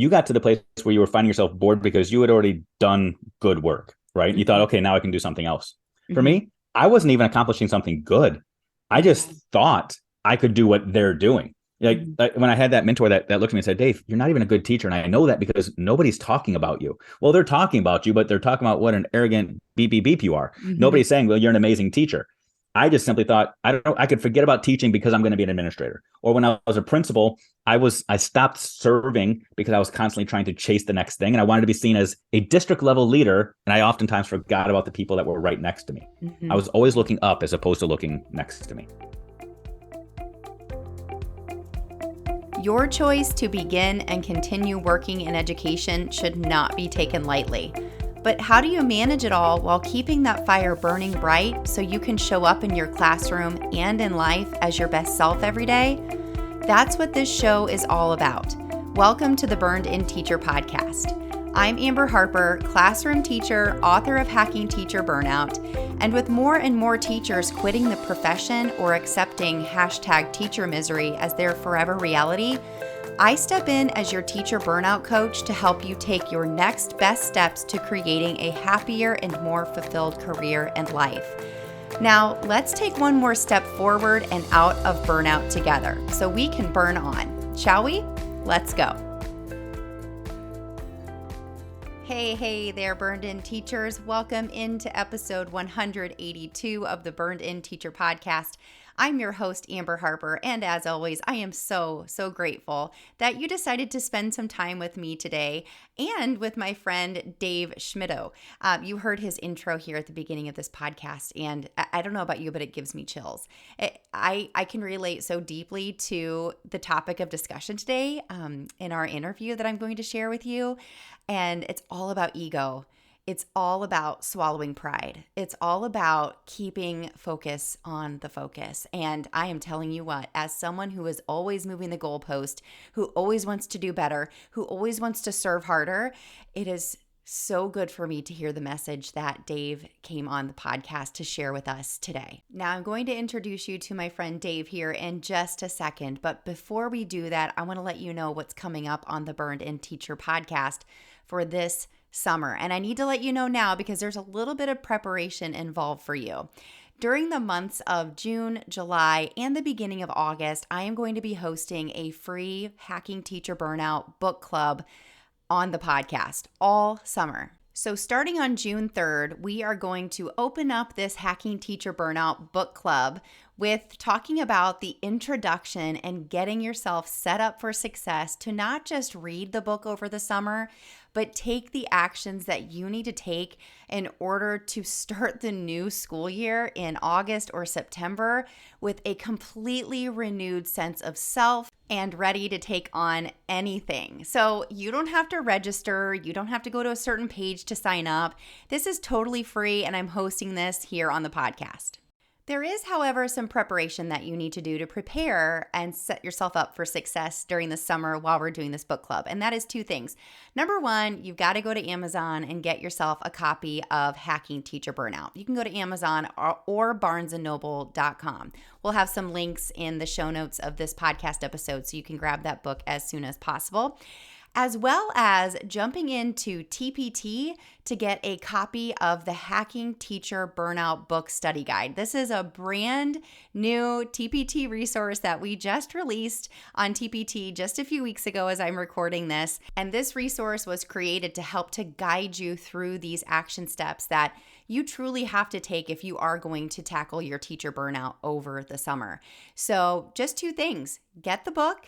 you got to the place where you were finding yourself bored because you had already done good work, right? You thought, okay, now I can do something else. For Mm-hmm. me, I wasn't even accomplishing something good. I just Okay. thought I could do what they're doing. Mm-hmm. Like when I had that mentor that looked at me and said, Dave, you're not even a good teacher. And I know that because nobody's talking about you. Well, they're talking about you, but they're talking about what an arrogant beep, beep, beep you are. Mm-hmm. Nobody's saying, well, you're an amazing teacher. I just simply thought, I don't know, I could forget about teaching because I'm going to be an administrator. Or when I was a principal, I stopped serving because I was constantly trying to chase the next thing. And I wanted to be seen as a district level leader. And I oftentimes forgot about the people that were right next to me. I Mm-hmm. was always looking up as opposed to looking next to me. Your choice to begin and continue working in education should not be taken lightly. But how do you manage it all while keeping that fire burning bright so you can show up in your classroom and in life as your best self every day? That's what this show is all about. Welcome to the Burned In Teacher podcast. I'm Amber Harper, classroom teacher, author of Hacking Teacher Burnout, and with more and more teachers quitting the profession or accepting #teacher misery as their forever reality, I step in as your teacher burnout coach to help you take your next best steps to creating a happier and more fulfilled career and life. Now, let's take one more step forward and out of burnout together so we can burn on. Shall we? Let's go. Hey there, Burned In Teachers. Welcome into episode 182 of the Burned In Teacher podcast. I'm your host, Amber Harper, and as always, I am so grateful that you decided to spend some time with me today and with my friend, Dave Schmittou. You heard his intro here at the beginning of this podcast, and I don't know about you, but it gives me chills. I can relate so deeply to the topic of discussion today in our interview that I'm going to share with you, and it's all about ego. It's all about swallowing pride. It's all about keeping focus on the focus. And I am telling you what, as someone who is always moving the goalpost, who always wants to do better, who always wants to serve harder, it is so good for me to hear the message that Dave came on the podcast to share with us today. Now, I'm going to introduce you to my friend Dave here in just a second. But before we do that, I want to let you know what's coming up on the Burned In Teacher podcast for this summer. And I need to let you know now because there's a little bit of preparation involved for you. During the months of June, July, and the beginning of August, I am going to be hosting a free Hacking Teacher Burnout book club on the podcast all summer. So starting on June 3rd, we are going to open up this Hacking Teacher Burnout book club with talking about the introduction and getting yourself set up for success to not just read the book over the summer, but take the actions that you need to take in order to start the new school year in August or September with a completely renewed sense of self and ready to take on anything. So you don't have to register. You don't have to go to a certain page to sign up. This is totally free, and I'm hosting this here on the podcast. There is, however, some preparation that you need to do to prepare and set yourself up for success during the summer while we're doing this book club. And that is two things. Number one, you've got to go to Amazon and get yourself a copy of Hacking Teacher Burnout. You can go to Amazon or barnesandnoble.com. We'll have some links in the show notes of this podcast episode so you can grab that book as soon as possible, as well as jumping into TPT to get a copy of the Hacking Teacher Burnout Book Study Guide. This is a brand new TPT resource that we just released on TPT just a few weeks ago as I'm recording this. And this resource was created to help to guide you through these action steps that you truly have to take if you are going to tackle your teacher burnout over the summer. So just two things: get the book,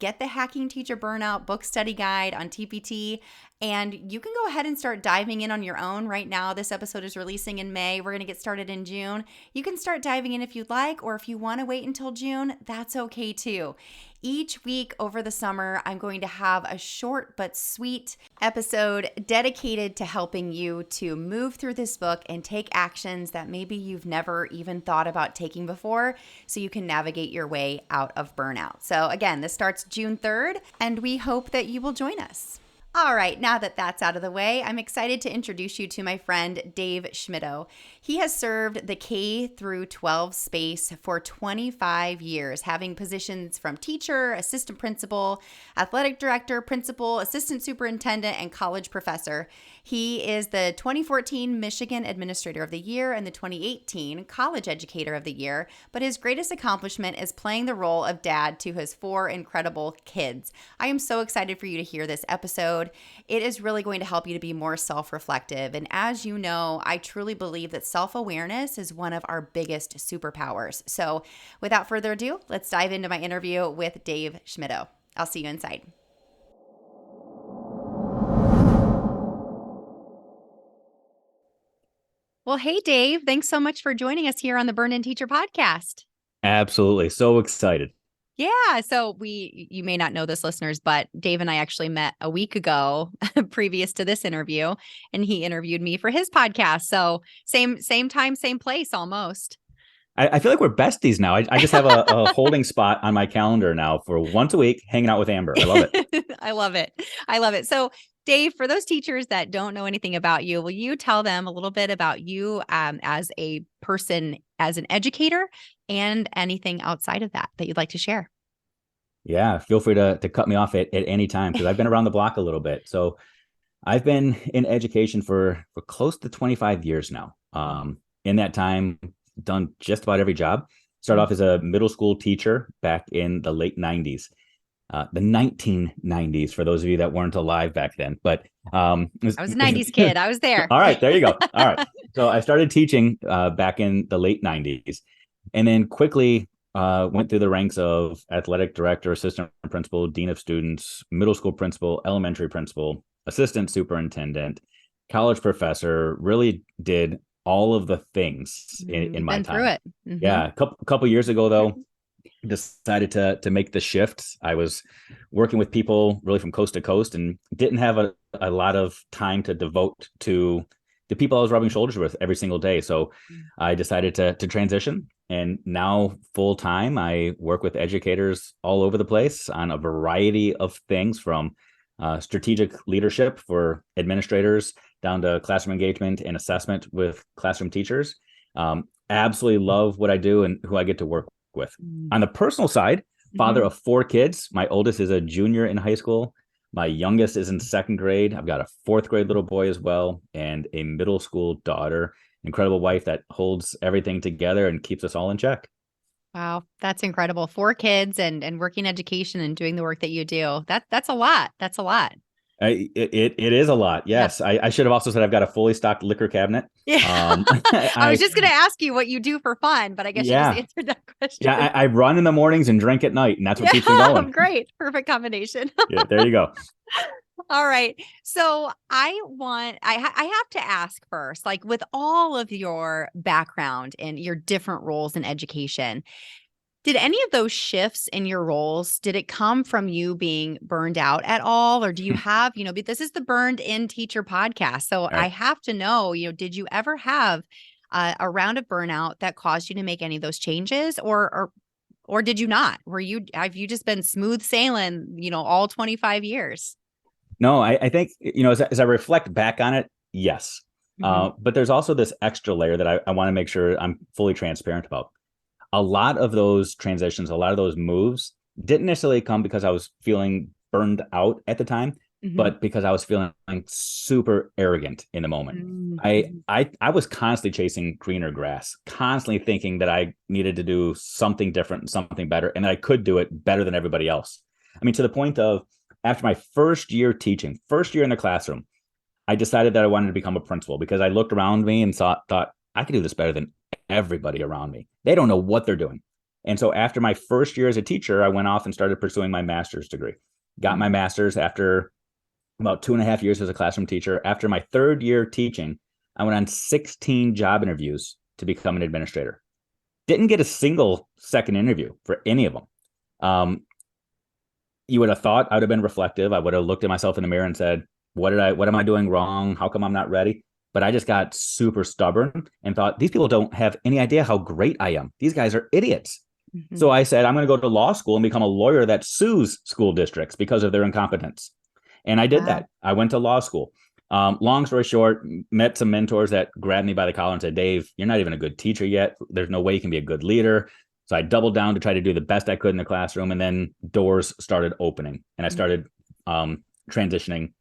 get the Hacking Teacher Burnout Book Study Guide on TPT, and you can go ahead and start diving in on your own. Right now, this episode is releasing in May. We're going to get started in June. You can start diving in if you'd like, or if you want to wait until June, that's okay too. Each week over the summer, I'm going to have a short but sweet episode dedicated to helping you to move through this book and take actions that maybe you've never even thought about taking before so you can navigate your way out of burnout. So again, this starts June 3rd, and we hope that you will join us. All right, now that that's out of the way, I'm excited to introduce you to my friend Dave Schmittou. He has served the K through 12 space for 25 years, having positions from teacher, assistant principal, athletic director, principal, assistant superintendent, and college professor. He is the 2014 Michigan Administrator of the Year and the 2018 College Educator of the Year, but his greatest accomplishment is playing the role of dad to his 4 incredible kids. I am so excited for you to hear this episode. It is really going to help you to be more self-reflective. And as you know, I truly believe that self-awareness is one of our biggest superpowers. So without further ado, let's dive into my interview with Dave Schmittou. I'll see you inside. Well, hey, Dave, thanks so much for joining us here on the Burn In Teacher podcast. Absolutely. So excited. Yeah. So you may not know this, listeners, but Dave and I actually met a week ago previous to this interview, and he interviewed me for his podcast. So same time, same place almost. I feel like we're besties now. I just have a holding spot on my calendar now for once a week hanging out with Amber. I love it. I love it. I love it. So Dave, for those teachers that don't know anything about you, will you tell them a little bit about you as a person, as an educator, and anything outside of that you'd like to share? Yeah, feel free to cut me off at any time, because I've been around the block a little bit. So I've been in education for close to 25 years now. In that time, done just about every job. Started off as a middle school teacher back in the late 90s. The 1990s, for those of you that weren't alive back then. But I was a 90s kid. I was there. All right, there you go. All right. So I started teaching back in the late 90s, and then quickly went through the ranks of athletic director, assistant principal, dean of students, middle school principal, elementary principal, assistant superintendent, college professor. Really did all of the things in my time. Through it. Mm-hmm. Yeah. A couple years ago, though, decided to make the shift. I was working with people really from coast to coast and didn't have a lot of time to devote to the people I was rubbing shoulders with every single day. So I decided to transition. And now full time, I work with educators all over the place on a variety of things, from strategic leadership for administrators down to classroom engagement and assessment with classroom teachers. Absolutely love what I do and who I get to work with. On the personal side, father of 4 kids. My oldest is a junior in high school. My youngest is in 2nd grade. I've got a 4th grade little boy as well, and a middle school daughter. Incredible wife that holds everything together and keeps us all in check. Wow, that's incredible. 4 kids and working education and doing the work that you do. That's a lot. That's a lot. It is a lot. Yes. Yeah. I should have also said I've got a fully stocked liquor cabinet. Yeah. I was just going to ask you what you do for fun, but I guess you just answered that question. Yeah. I run in the mornings and drink at night, and that's what keeps me going. Great. Perfect combination. Yeah, there you go. All right. So I have to ask first, like, with all of your background and your different roles in education, did any of those shifts in your roles, did it come from you being burned out at all? Or do you have, this is the Burned In Teacher podcast. So I have to know, did you ever have a round of burnout that caused you to make any of those changes, or did you not? Have you just been smooth sailing, all 25 years? No, I think, as I reflect back on it, yes. But there's also this extra layer that I want to make sure I'm fully transparent about. A lot of those transitions, a lot of those moves didn't necessarily come because I was feeling burned out at the time, but because I was feeling super arrogant in the moment. I was constantly chasing greener grass, constantly thinking that I needed to do something different and something better, and that I could do it better than everybody else. I mean, to the point of, after my first year teaching, first year in the classroom, I decided that I wanted to become a principal, because I looked around me and thought I could do this better than everybody around me. They don't know what they're doing. And so after my first year as a teacher, I went off and started pursuing my master's degree. Got my master's after about 2.5 years as a classroom teacher. After my 3rd year teaching, I went on 16 job interviews to become an administrator. Didn't get a single second interview for any of them. You would have thought I would have been reflective. I would have looked at myself in the mirror and said, what am I doing wrong? How come I'm not ready? But I just got super stubborn and thought, these people don't have any idea how great I am. These guys are idiots. So I said, I'm going to go to law school and become a lawyer that sues school districts because of their incompetence. And I did Wow. that. I went to law school. Long story short, met some mentors that grabbed me by the collar and said, Dave, you're not even a good teacher yet. There's no way you can be a good leader. So I doubled down to try to do the best I could in the classroom. And then doors started opening and I started transitioning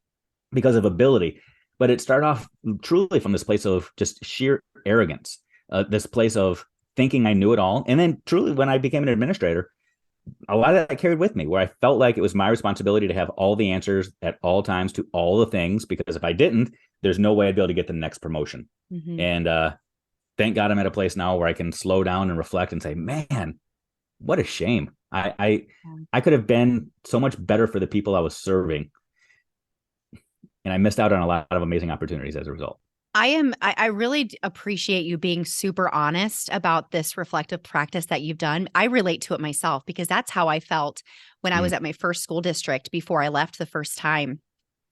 because of ability. But it started off truly from this place of just sheer arrogance, this place of thinking I knew it all. And then truly, when I became an administrator, a lot of that carried with me, where I felt like it was my responsibility to have all the answers at all times to all the things, because if I didn't, there's no way I'd be able to get the next promotion. And thank God I'm at a place now where I can slow down and reflect and say, man, what a shame. I could have been so much better for the people I was serving. And I missed out on a lot of amazing opportunities as a result. I really appreciate you being super honest about this reflective practice that you've done. I relate to it myself because that's how I felt when I was at my first school district before I left the first time.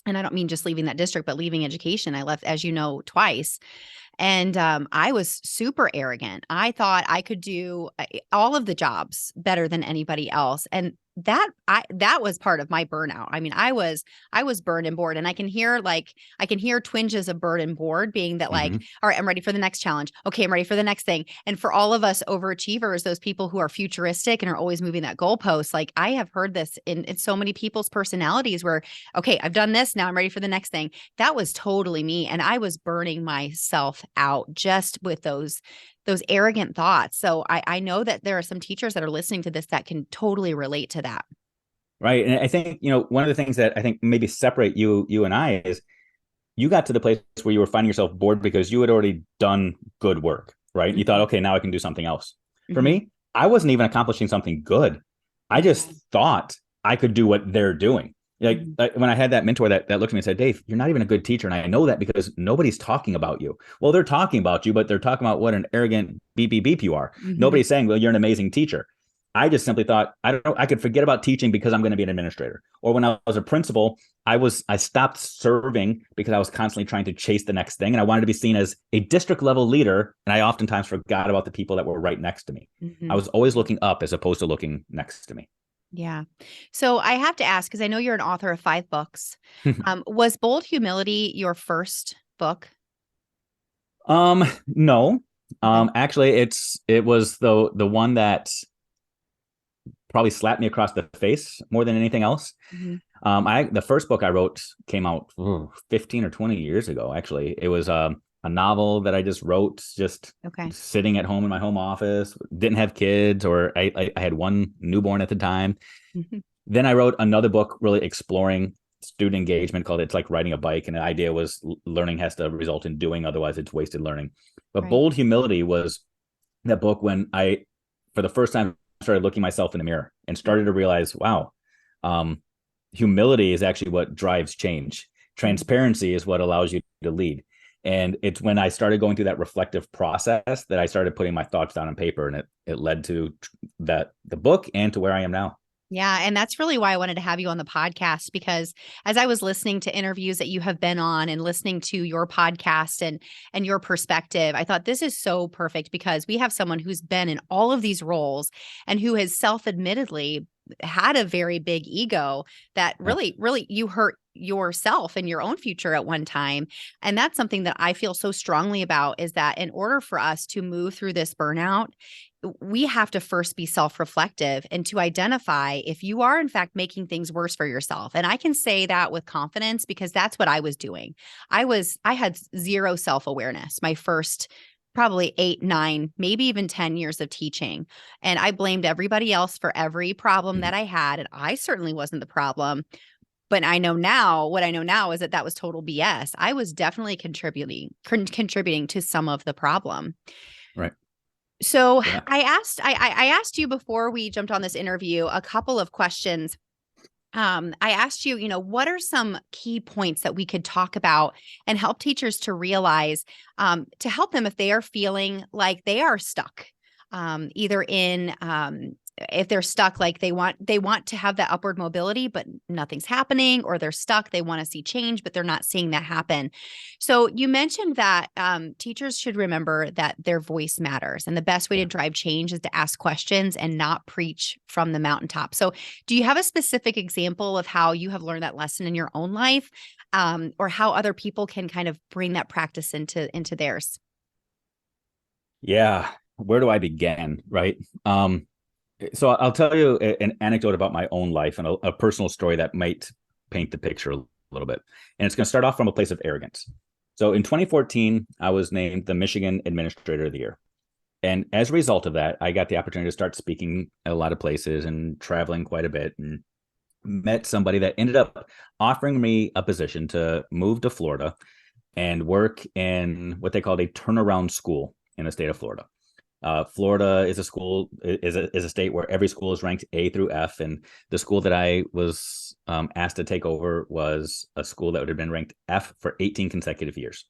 And I don't mean just leaving that district, but leaving education. I left, as you know, twice. And I was super arrogant. I thought I could do all of the jobs better than anybody else. And that was part of my burnout. I mean, I was burned and bored, and I can hear twinges of burn and bored being that like, all right, I'm ready for the next challenge. Okay, I'm ready for the next thing. And for all of us overachievers, those people who are futuristic and are always moving that goalpost, like I have heard this in so many people's personalities where, okay, I've done this, now I'm ready for the next thing. That was totally me. And I was burning myself out just with those arrogant thoughts. So I know that there are some teachers that are listening to this that can totally relate to that. Right. And I think, one of the things that I think maybe separate you and I is you got to the place where you were finding yourself bored because you had already done good work, right? You thought, okay, now I can do something else. For me, I wasn't even accomplishing something good. I just thought I could do what they're doing. Like when I had that mentor that looked at me and said, Dave, you're not even a good teacher. And I know that because nobody's talking about you. Well, they're talking about you, but they're talking about what an arrogant beep, beep, beep you are. Nobody's saying, well, you're an amazing teacher. I just simply thought, I could forget about teaching because I'm going to be an administrator. Or when I was a principal, I stopped serving because I was constantly trying to chase the next thing. And I wanted to be seen as a district level leader. And I oftentimes forgot about the people that were right next to me. I was always looking up as opposed to looking next to me. Yeah. So I have to ask, because I know you're an author of 5 books. Was Bold Humility your first book? No. Actually, it was the one that probably slapped me across the face more than anything else. The first book I wrote came out 15 or 20 years ago. Actually, it was a novel that I just wrote, sitting at home in my home office. Didn't have kids, or I had one newborn at the time. Then I wrote another book really exploring student engagement called It's Like Riding a Bike. And the idea was learning has to result in doing, otherwise it's wasted learning. But Bold Humility was that book when I, for the first time, started looking myself in the mirror and started to realize, wow, humility is actually what drives change. Transparency is what allows you to lead. And it's when I started going through that reflective process that I started putting my thoughts down on paper, and it led to the book and to where I am now. Yeah. And that's really why I wanted to have you on the podcast, because as I was listening to interviews that you have been on and listening to your podcast and your perspective, I thought this is so perfect because we have someone who's been in all of these roles and who has self-admittedly had a very big ego that really you hurt yourself and your own future at one time. And that's something that I feel so strongly about, is that in order for us to move through this burnout, we have to first be self-reflective and to identify if you are in fact making things worse for yourself. And I can say that with confidence because that's what I was doing. I had zero self-awareness my first probably 8, 9, maybe even 10 years of teaching. And I blamed everybody else for every problem that I had. And I certainly wasn't the problem. But what I know now is that was total BS. I was definitely contributing to some of the problem. Right. So yeah. I asked you before we jumped on this interview a couple of questions. I asked you, what are some key points that we could talk about and help teachers to realize, to help them if they are feeling like they are stuck, either in if they're stuck, like they want to have that upward mobility, but nothing's happening, or they're stuck, they want to see change, but they're not seeing that happen. So you mentioned that teachers should remember that their voice matters. And the best way to drive change is to ask questions and not preach from the mountaintop. So do you have a specific example of how you have learned that lesson in your own life, or how other people can kind of bring that practice into theirs? Yeah. Where do I begin? Right. So I'll tell you an anecdote about my own life and a personal story that might paint the picture a little bit. And it's going to start off from a place of arrogance. So in 2014, I was named the Michigan Administrator of the Year. And as a result of that, I got the opportunity to start speaking at a lot of places and traveling quite a bit, and met somebody that ended up offering me a position to move to Florida and work in what they called a turnaround school in the state of Florida. Florida is a state where every school is ranked A through F, and the school that I was asked to take over was a school that would have been ranked F for 18 consecutive years.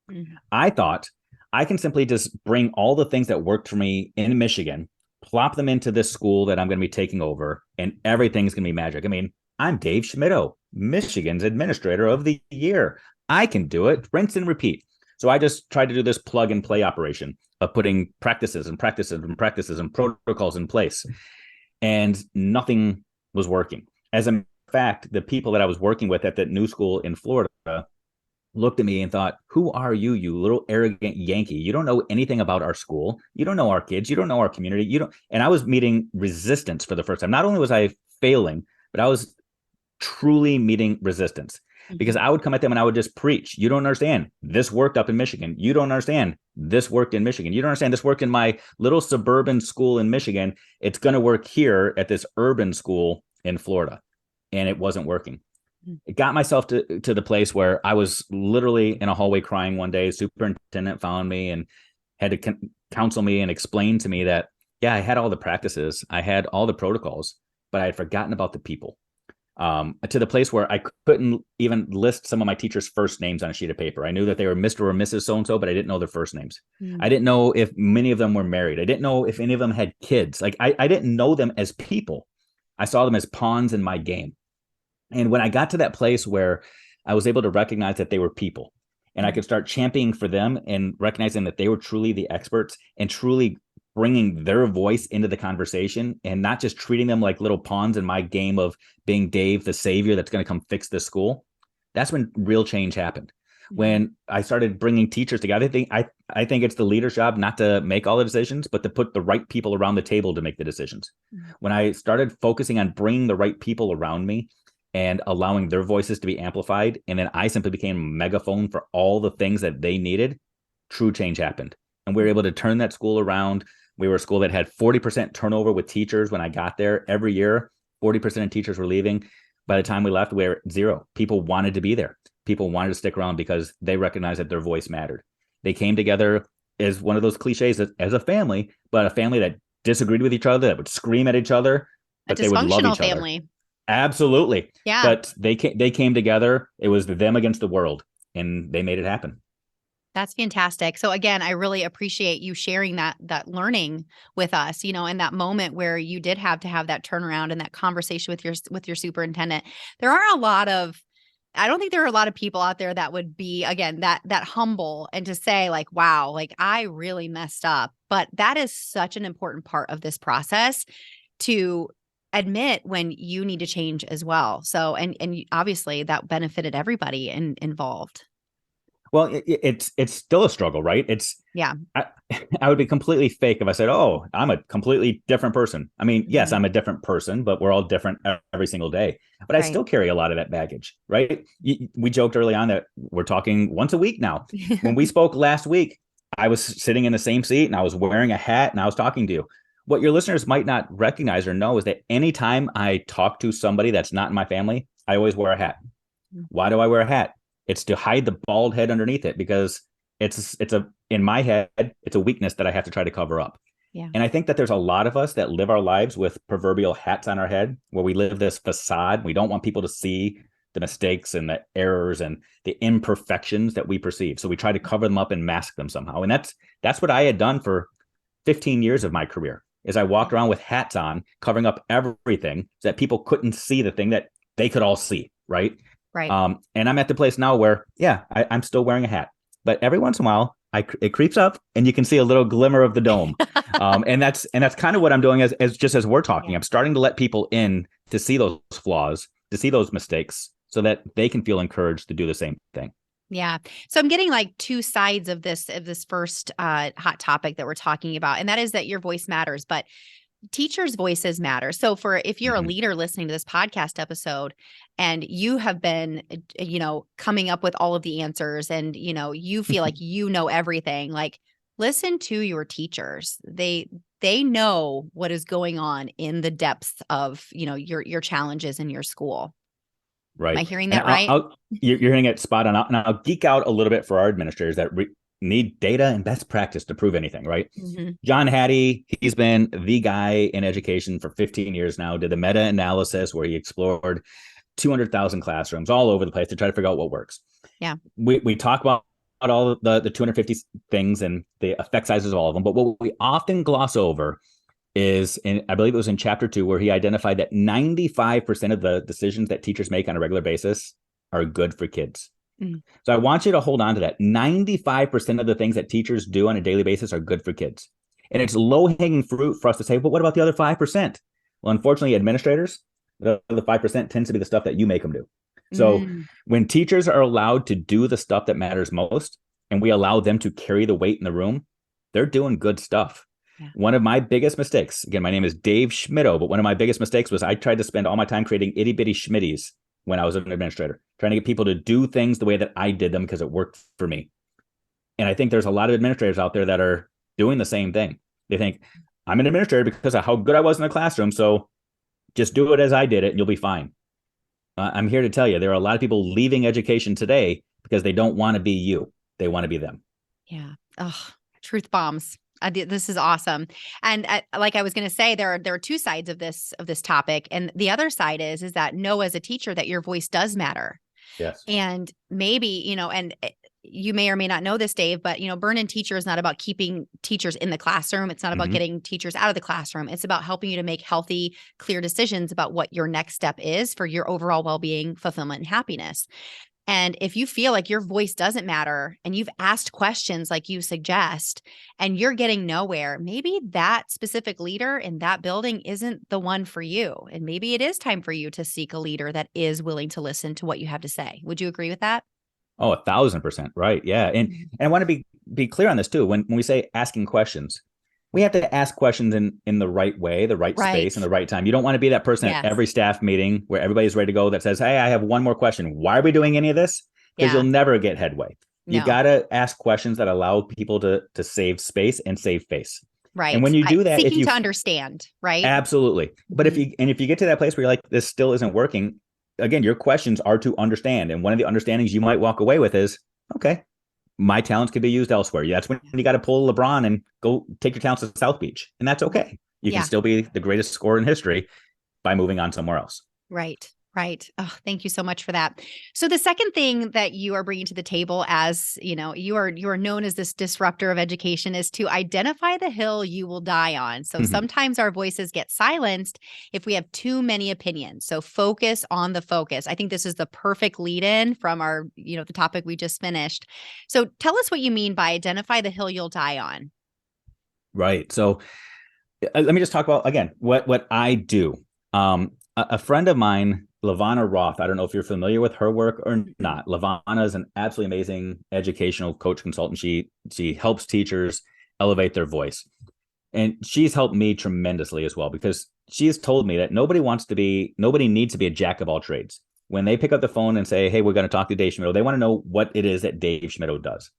Mm-hmm. I thought I can simply just bring all the things that worked for me in Michigan, plop them into this school that I'm going to be taking over, and everything's going to be magic. I mean, I'm Dave Schmittou, Michigan's Administrator of the Year. I can do it, rinse and repeat. So I just tried to do this plug and play operation of putting practices and protocols in place, and nothing was working. As a fact, the people that I was working with at that new school in Florida looked at me and thought, who are you, you little arrogant Yankee? You don't know anything about our school. You don't know our kids. You don't know our community. And I was meeting resistance for the first time. Not only was I failing, but I was truly meeting resistance. Because I would come at them and I would just preach. You don't understand. This worked up in Michigan. You don't understand. This worked in Michigan. You don't understand. This worked in my little suburban school in Michigan. It's going to work here at this urban school in Florida. And it wasn't working. It got myself to the place where I was literally in a hallway crying one day. Superintendent found me and had to counsel me and explain to me that, yeah, I had all the practices. I had all the protocols, but I had forgotten about the people. To the place where I couldn't even list some of my teachers' first names on a sheet of paper. I knew that they were Mr. or Mrs. So-and-so, but I didn't know their first names. I didn't know if many of them were married. I didn't know if any of them had kids. Like I didn't know them as people. I saw them as pawns in my game. And when I got to that place where I was able to recognize that they were people, and I could start championing for them and recognizing that they were truly the experts and truly bringing their voice into the conversation, and not just treating them like little pawns in my game of being Dave, the savior that's going to come fix this school. That's when real change happened. When I started bringing teachers together, I think it's the leader's job not to make all the decisions, but to put the right people around the table to make the decisions. When I started focusing on bringing the right people around me and allowing their voices to be amplified, and then I simply became a megaphone for all the things that they needed, true change happened. And we were able to turn that school around. We were a school that had 40% turnover with teachers when I got there. Every year, 40% of teachers were leaving. By the time we left, we were at zero. People wanted to be there. People wanted to stick around because they recognized that their voice mattered. They came together as one of those cliches as a family, but a family that disagreed with each other, that would scream at each other, but they would love each other. Family. Absolutely. Yeah. But they came together. It was them against the world, and they made it happen. That's fantastic. So again, I really appreciate you sharing that learning with us, in that moment where you did have to have that turnaround and that conversation with your superintendent. I don't think there are a lot of people out there that would be, again, that humble and to say like, wow, like I really messed up. But that is such an important part of this process to admit when you need to change as well. So, and obviously that benefited everybody involved. Well, it's still a struggle, right? I would be completely fake if I said, oh, I'm a completely different person. I mean, yes, I'm a different person, but we're all different every single day. But I still carry a lot of that baggage, right? We joked early on that we're talking once a week now. When we spoke last week, I was sitting in the same seat and I was wearing a hat and I was talking to you. What your listeners might not recognize or know is that anytime I talk to somebody that's not in my family, I always wear a hat. Why do I wear a hat? It's to hide the bald head underneath it, because in my head, it's a weakness that I have to try to cover up. Yeah. And I think that there's a lot of us that live our lives with proverbial hats on our head, where we live this facade. We don't want people to see the mistakes and the errors and the imperfections that we perceive. So we try to cover them up and mask them somehow. And that's what I had done for 15 years of my career. is I walked around with hats on, covering up everything so that people couldn't see the thing that they could all see, right? Right. And I'm at the place now where, I'm still wearing a hat, but every once in a while it creeps up and you can see a little glimmer of the dome. And that's kind of what I'm doing as we're talking. I'm starting to let people in to see those flaws, to see those mistakes so that they can feel encouraged to do the same thing. Yeah. So I'm getting like two sides of this first hot topic that we're talking about. And that is that your voice matters, but teachers' voices matter. So if you're a leader listening to this podcast episode and you have been, coming up with all of the answers and, you feel like you know everything, like listen to your teachers. They know what is going on in the depths of, your challenges in your school. Right. Am I hearing that right? You're hearing it spot on. And I'll geek out a little bit for our administrators that need data and best practice to prove anything, right? Mm-hmm. John Hattie, he's been the guy in education for 15 years now, did the meta-analysis where he explored 200,000 classrooms all over the place to try to figure out what works. Yeah. We talk about all of the 250 things and the effect sizes of all of them, but what we often gloss over is I believe it was in chapter 2 where he identified that 95% of the decisions that teachers make on a regular basis are good for kids. Mm. So I want you to hold on to that. 95% of the things that teachers do on a daily basis are good for kids. And it's low-hanging fruit for us to say, but what about the other 5%? Well, unfortunately, administrators, the 5% tends to be the stuff that you make them do. So when teachers are allowed to do the stuff that matters most, and we allow them to carry the weight in the room, they're doing good stuff. Yeah. One of my biggest mistakes, again, my name is Dave Schmittou, but one of my biggest mistakes was I tried to spend all my time creating itty bitty Schmitties when I was an administrator, trying to get people to do things the way that I did them because it worked for me. And I think there's a lot of administrators out there that are doing the same thing. They think, I'm an administrator because of how good I was in the classroom, so just do it as I did it and you'll be fine. I'm here to tell you, there are a lot of people leaving education today because they don't want to be you. They want to be them. Yeah. Oh, truth bombs. This is awesome. And like I was going to say, there are two sides of this topic. And the other side is that know as a teacher that your voice does matter. Yes. And maybe, and you may or may not know this, Dave, but, Burn-In Teacher is not about keeping teachers in the classroom. It's not about getting teachers out of the classroom. It's about helping you to make healthy, clear decisions about what your next step is for your overall well-being, fulfillment, and happiness. And if you feel like your voice doesn't matter and you've asked questions like you suggest and you're getting nowhere, maybe that specific leader in that building isn't the one for you. And maybe it is time for you to seek a leader that is willing to listen to what you have to say. Would you agree with that? Oh, 1,000%. Right. Yeah. And I want to be clear on this too. When we say asking questions, we have to ask questions in the right way, the right space, and the right time. You don't want to be that person at every staff meeting where everybody's ready to go that says, hey, I have one more question. Why are we doing any of this? Because you'll never get headway. No. You got to ask questions that allow people to save space and save face. Right. And when you do that, seeking to understand, right? Absolutely. But if you get to that place where you're like, this still isn't working, again, your questions are to understand. And one of the understandings you might walk away with is, okay, my talents could be used elsewhere. That's when you got to pull LeBron and go take your talents to South Beach. And that's okay. You can still be the greatest scorer in history by moving on somewhere else. Right. Right. Oh, thank you so much for that. So the second thing that you are bringing to the table as, you are known as this disruptor of education is to identify the hill you will die on. So sometimes our voices get silenced if we have too many opinions. So focus on the focus. I think this is the perfect lead in from our, the topic we just finished. So tell us what you mean by identify the hill you'll die on. Right. So let me just talk about, again, what I do. A friend of mine, Lavana Roth, I don't know if you're familiar with her work or not. Lavana is an absolutely amazing educational coach consultant. She helps teachers elevate their voice. And she's helped me tremendously as well, because she has told me that nobody needs to be a jack of all trades. When they pick up the phone and say, hey, we're going to talk to Dave Schmittou, they want to know what it is that Dave Schmittou does.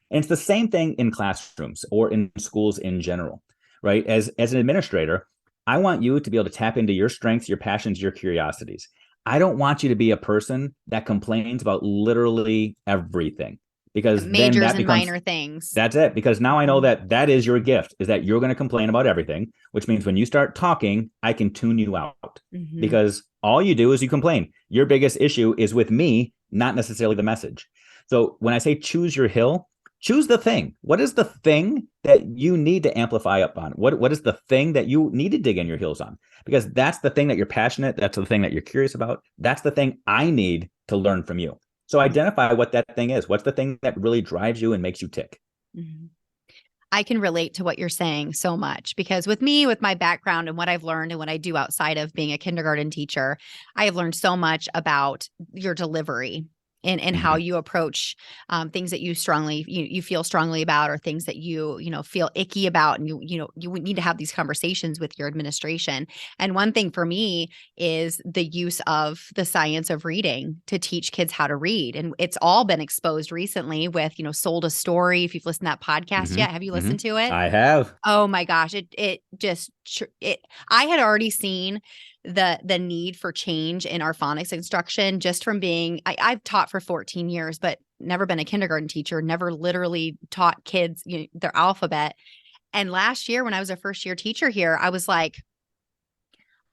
And it's the same thing in classrooms or in schools in general, right? As an administrator, I want you to be able to tap into your strengths, your passions, your curiosities. I don't want you to be a person that complains about literally everything, because majors and minor things. That's it. Because now I know that is your gift, is that you're going to complain about everything, which means when you start talking, I can tune you out because all you do is you complain. Your biggest issue is with me, not necessarily the message. So when I say choose your hill, choose the thing. What is the thing that you need to amplify up on? What is the thing that you need to dig in your heels on? Because that's the thing that you're passionate. That's the thing that you're curious about. That's the thing I need to learn from you. So identify what that thing is. What's the thing that really drives you and makes you tick? Mm-hmm. I can relate to what you're saying so much because with me, with my background and what I've learned and what I do outside of being a kindergarten teacher, I have learned so much about your delivery and how you approach things that you feel strongly about, or things that you feel icky about, and you would need to have these conversations with your administration. And one thing for me is the use of the science of reading to teach kids how to read, and it's all been exposed recently with Sold a Story. If you've listened to that podcast yet, have you listened to it? I have. Oh my gosh, I had already seen the need for change in our phonics instruction just from being I've taught for 14 years, but never been a kindergarten teacher, never literally taught kids their alphabet. And last year when I was a first year teacher here, I was like,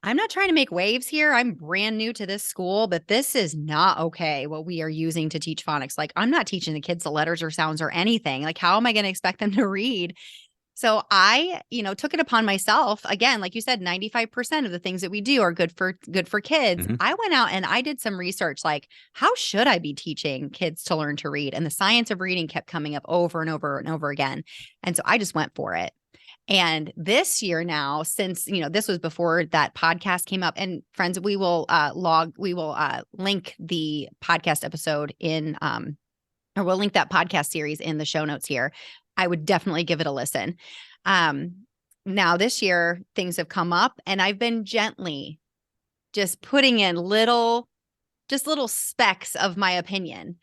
I'm not trying to make waves here. I'm brand new to this school, but this is not okay what we are using to teach phonics. Like, I'm not teaching the kids the letters or sounds or anything. Like, how am I going to expect them to read? So I, took it upon myself. Again, like you said, 95% of the things that we do are good for kids. I went out and I did some research, like, how should I be teaching kids to learn to read? And the science of reading kept coming up over and over and over again. And so I just went for it. And this year now, since, this was before that podcast came up, and friends, we will link the podcast episode or we'll link that podcast series in the show notes here. I would definitely give it a listen. Now this year things have come up and I've been gently just putting in little specks of my opinion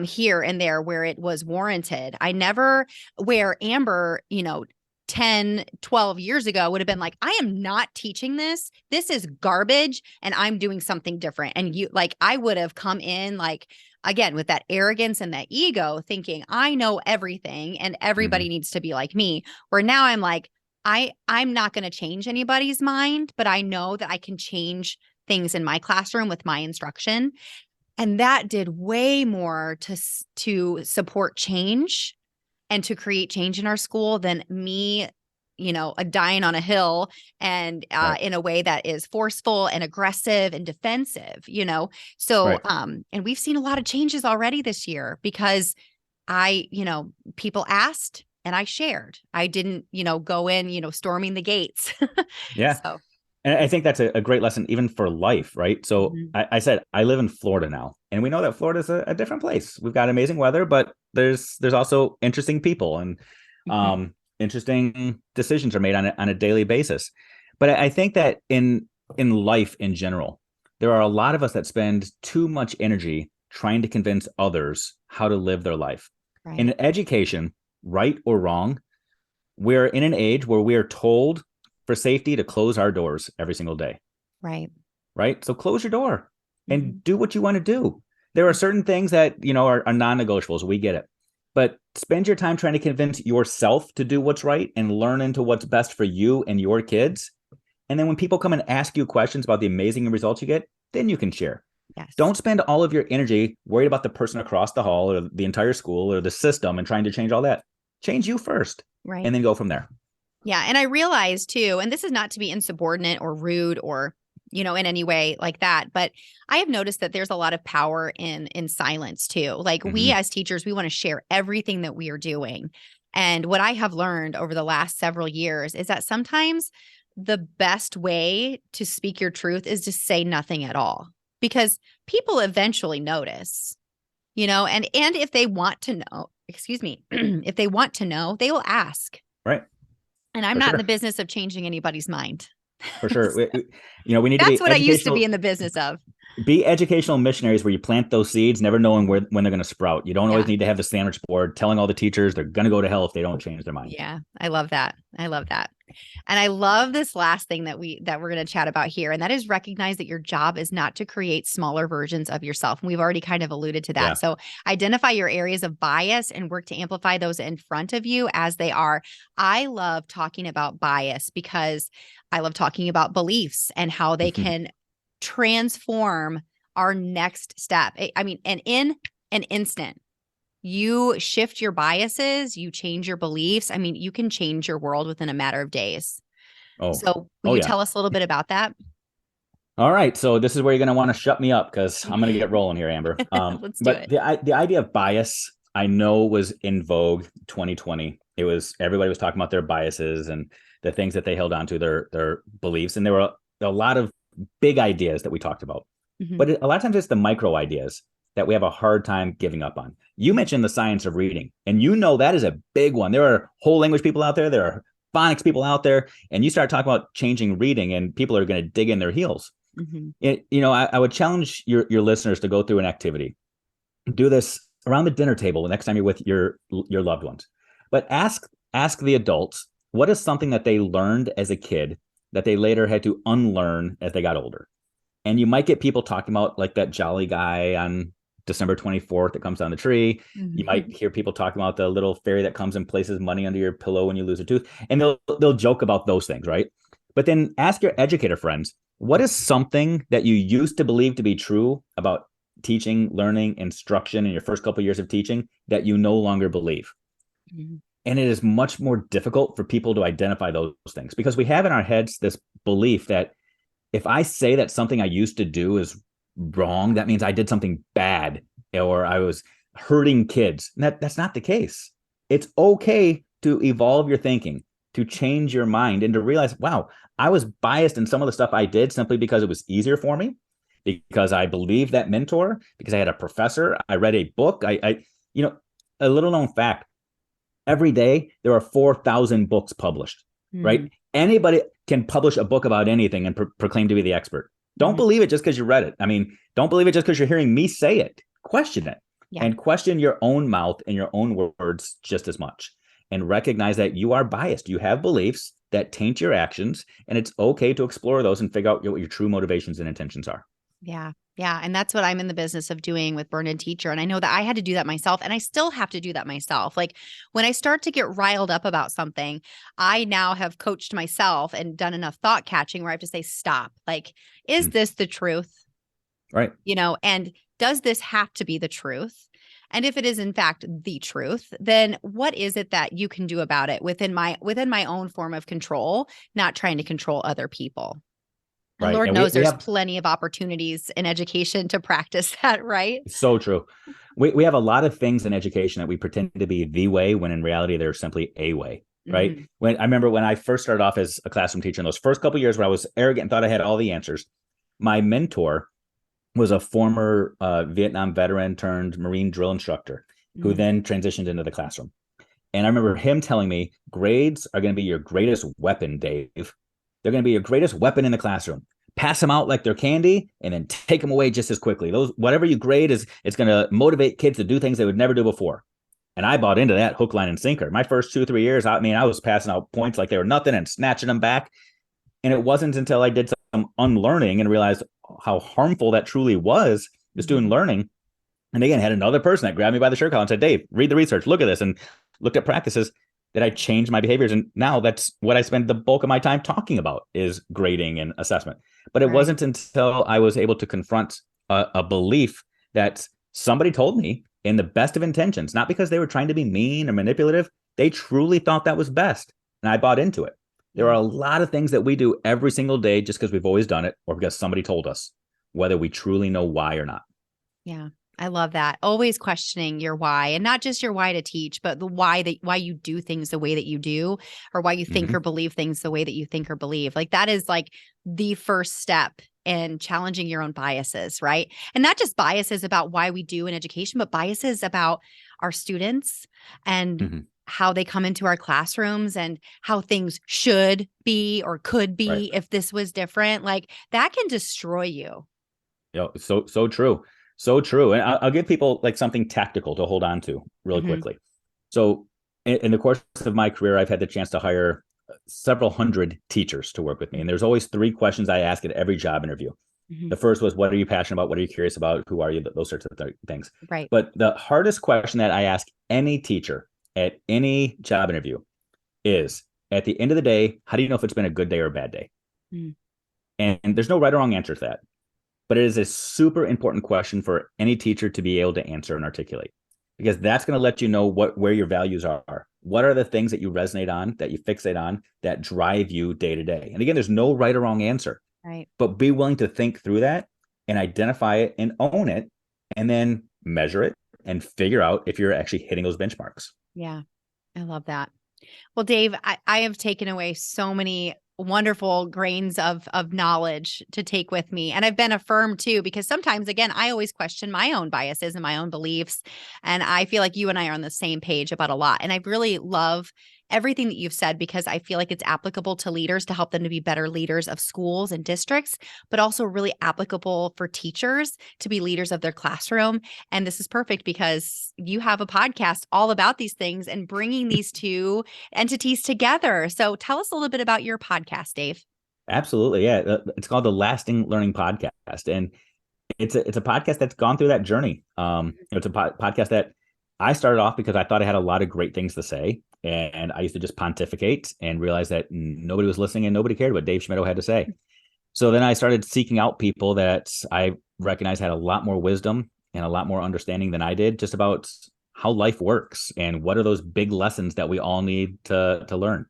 here and there where it was warranted. Where Amber, 10, 12 years ago would have been like, I am not teaching this. This is garbage and I'm doing something different. And I would have come in again, with that arrogance and that ego, thinking I know everything and everybody needs to be like me, where now I'm like, I'm not going to change anybody's mind, but I know that I can change things in my classroom with my instruction. And that did way more to support change and to create change in our school than me, a dying on a hill and in a way that is forceful and aggressive and defensive, So, and we've seen a lot of changes already this year because people asked and I shared. I didn't, go in, storming the gates. Yeah. So. And I think that's a great lesson even for life, right? So I said, I live in Florida now, and we know that Florida is a different place. We've got amazing weather, but there's also interesting people and interesting decisions are made on a daily basis. But I think that in life in general, there are a lot of us that spend too much energy trying to convince others how to live their life. Right. In education, right or wrong, we're in an age where we are told for safety to close our doors every single day. Right. So close your door and do what you want to do. There are certain things that, are non-negotiables. We get it. But spend your time trying to convince yourself to do what's right and learn into what's best for you and your kids. And then when people come and ask you questions about the amazing results you get, then you can share. Yes. Don't spend all of your energy worried about the person across the hall or the entire school or the system and trying to change all that. Change you first. Right. And then go from there. Yeah. And I realize too, and this is not to be insubordinate or rude or, in any way like that, but I have noticed that there's a lot of power in silence too. Like we as teachers, we want to share everything that we are doing. And what I have learned over the last several years is that sometimes the best way to speak your truth is to say nothing at all, because people eventually notice, and if they want to know, if they want to know, they will ask. Right. And I'm not in the business of changing anybody's mind. For sure. We need That's to be what I used to be in the business of. Be educational missionaries where you plant those seeds, never knowing when they're going to sprout. You don't always need to have the sandwich board telling all the teachers they're going to go to hell if they don't change their mind. Yeah. I love that. And I love this last thing that we're going to chat about here. And that is recognize that your job is not to create smaller versions of yourself. And we've already kind of alluded to that. Yeah. So identify your areas of bias and work to amplify those in front of you as they are. I love talking about bias because I love talking about beliefs and how they can transform our next step. I mean, and in an instant, You shift your biases, you change your beliefs. I mean, you can change your world within a matter of days. Oh, So will oh you yeah. tell us a little bit about that? All right. So this is where you're going to want to shut me up because I'm going to get rolling here, Amber. Let's do But it. the idea of bias, I know was in vogue 2020. It was everybody was talking about their biases and the things that they held on to, their beliefs. And there were a lot of big ideas that we talked about. Mhm. But a lot of times it's the micro ideas that we have a hard time giving up on. You mentioned the science of reading, and you know that is a big one. There are whole language people out there. There are phonics people out there, and you start talking about changing reading, and people are going to dig in their heels. Mhm. I would challenge your listeners to go through an activity. Do this around the dinner table the next time you're with your loved ones. But ask the adults, what is something that they learned as a kid that they later had to unlearn as they got older? And you might get people talking about like that jolly guy on December 24th that comes down the tree. You might Mhm. hear people talking about the little fairy that comes and places money under your pillow when you lose a tooth. And they'll joke about those things, right? But then ask your educator friends, what is something that you used to believe to be true about teaching, learning, instruction in your first couple of years of teaching that you no longer believe? Mhm. And it is much more difficult for people to identify those things because we have in our heads this belief that if I say that something I used to do is wrong, that means I did something bad or I was hurting kids. And that's not the case. It's okay to evolve your thinking, to change your mind, and to realize, wow, I was biased in some of the stuff I did simply because it was easier for me, because I believed that mentor, because I had a professor, I read a book. A little known fact, every day there are 4,000 books published, Mhm. right? Anybody can publish a book about anything and proclaim to be the expert. Don't Mhm. believe it just because you read it. I mean, don't believe it just because you're hearing me say it. Question it Yeah. and question your own mouth and your own words just as much. And recognize that you are biased. You have beliefs that taint your actions, and it's okay to explore those and figure out what your true motivations and intentions are. Yeah. Yeah. And that's what I'm in the business of doing with Burn In Teacher. And I know that I had to do that myself, and I still have to do that myself. Like when I start to get riled up about something, I now have coached myself and done enough thought catching where I have to say, stop. Like, is Mm, this the truth? right. And does this have to be the truth? And if it is in fact the truth, then what is it that you can do about it within my own form of control, not trying to control other people? And Right. Lord And knows we there's have plenty of opportunities in education to practice that, right? so true. We have a lot of things in education that we pretend to be the way when in reality they're simply a way, right? Mhm. When I remember when I first started off as a classroom teacher in those first couple of years where I was arrogant and thought I had all the answers, my mentor was a former Vietnam veteran turned Marine drill instructor who Mhm. then transitioned into the classroom. And I remember him telling me grades are going to be your greatest weapon, Dave. They're going to be your greatest weapon in the classroom. Pass them out like they're candy and then take them away just as quickly. Those whatever you grade is it's going to motivate kids to do things they would never do before. And I bought into that hook, line, and sinker. My first 2 or 3 years, I mean, I was passing out points like they were nothing and snatching them back. And it wasn't until I did some unlearning and realized how harmful that truly was, just doing Mhm. learning. And again, had another person that grabbed me by the shirt collar and said, Dave, read the research, look at this, and looked at practices that I changed my behaviors. And now that's what I spend the bulk of my time talking about is grading and assessment. But it Right. wasn't until I was able to confront a belief that somebody told me in the best of intentions, not because they were trying to be mean or manipulative. They truly thought that was best. And I bought into it. There are Yeah. a lot of things that we do every single day just because we've always done it or because somebody told us, whether we truly know why or not. Yeah. I love that. Always questioning your why, and not just your why to teach, but the why you do things the way that you do, or why you think Mm-hmm. or believe things the way that you think or believe. Like that is like the first step in challenging your own biases, right? And not just biases about why we do in education, but biases about our students and Mm-hmm. how they come into our classrooms and how things should be or could Right. be if this was different. Like that can destroy you. So true. So true. And I'll give people like something tactical to hold on to really Hmm. quickly. So in the course of my career, I've had the chance to hire several hundred teachers to work with me. And there's always three questions I ask at every job interview. Hmm. The first was, what are you passionate about? What are you curious about? Who are you? Those sorts of things. Right. But the hardest question that I ask any teacher at any job interview is, at the end of the day, how do you know if it's been a good day or a bad day? Mm. And there's no right or wrong answer to that. But it is a super important question for any teacher to be able to answer and articulate. because that's going to let you know where your values are. What are the things that you resonate on, that you fixate on, that drive you day to day? And again, there's no right or wrong answer, right? But be willing to think through that and identify it and own it, and then measure it and figure out if you're actually hitting those benchmarks. Yeah, I love that. Well, Dave, I have taken away so many wonderful grains of knowledge to take with me. And I've been affirmed too, because sometimes, again, I always question my own biases and my own beliefs. And I feel like you and I are on the same page about a lot. And I really love everything that you've said, because I feel like it's applicable to leaders to help them to be better leaders of schools and districts, but also really applicable for teachers to be leaders of their classroom. And this is perfect because you have a podcast all about these things and bringing these two entities together. So tell us a little bit about your podcast, Dave. Absolutely. Yeah. It's called the Lasting Learning Podcast. And it's a podcast that's gone through that journey. It's a podcast that I started off because I thought I had a lot of great things to say. And I used to just pontificate and realize that nobody was listening and nobody cared what Dave Schmittou had to say. So then I started seeking out people that I recognized had a lot more wisdom and a lot more understanding than I did, just about how life works and what are those big lessons that we all need to learn.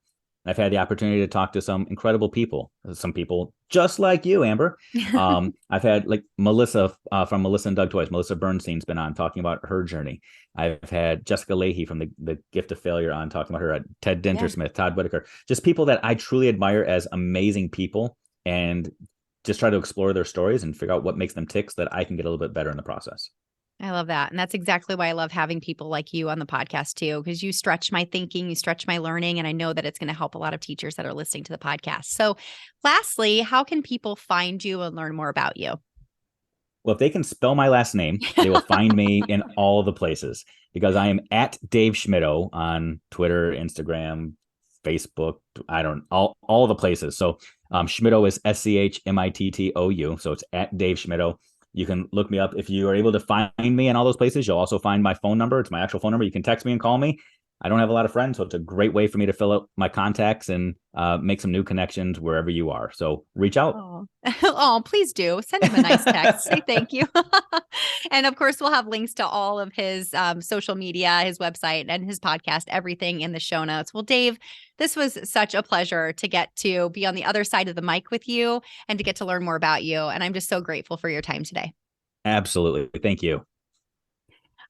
I've had the opportunity to talk to some incredible people, some people just like you, Amber. I've had like Melissa from Melissa and Doug Toys. Melissa Bernstein's been on talking about her journey. I've had Jessica Leahy from the Gift of Failure on talking about her. Ted Dintersmith, Todd Whitaker, just people that I truly admire as amazing people, and just try to explore their stories and figure out what makes them tick so that I can get a little bit better in the process. I love that. And that's exactly why I love having people like you on the podcast too, because you stretch my thinking, you stretch my learning, and I know that it's going to help a lot of teachers that are listening to the podcast. So lastly, how can people find you and learn more about you? Well, if they can spell my last name, they will find me in all the places, because I am at Dave Schmittou on Twitter, Instagram, Facebook. All the places. So Schmittou is SCHMITTOU. So it's at Dave Schmittou. You can look me up. If you are able to find me in all those places, you'll also find my phone number. It's my actual phone number. You can text me and call me. I don't have a lot of friends, so it's a great way for me to fill out my contacts and make some new connections wherever you are. So reach out. Oh, please do. Send him a nice text. Say thank you. And of course, we'll have links to all of his social media, his website, and his podcast, everything in the show notes. Well, Dave, this was such a pleasure to get to be on the other side of the mic with you and to get to learn more about you. And I'm just so grateful for your time today. Absolutely. Thank you.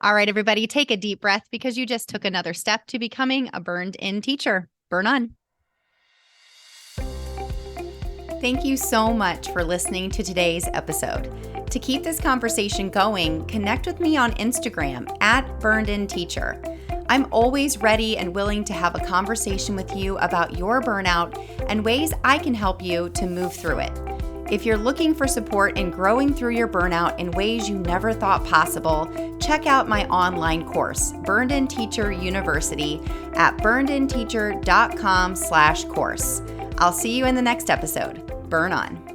All right, everybody, take a deep breath, because you just took another step to becoming a burned-in teacher. Burn on. Thank you so much for listening to today's episode. To keep this conversation going, connect with me on Instagram at burnedinteacher. I'm always ready and willing to have a conversation with you about your burnout and ways I can help you to move through it. If you're looking for support in growing through your burnout in ways you never thought possible, check out my online course, Burned In Teacher University, at burnedinteacher.com/course. I'll see you in the next episode. Burn on.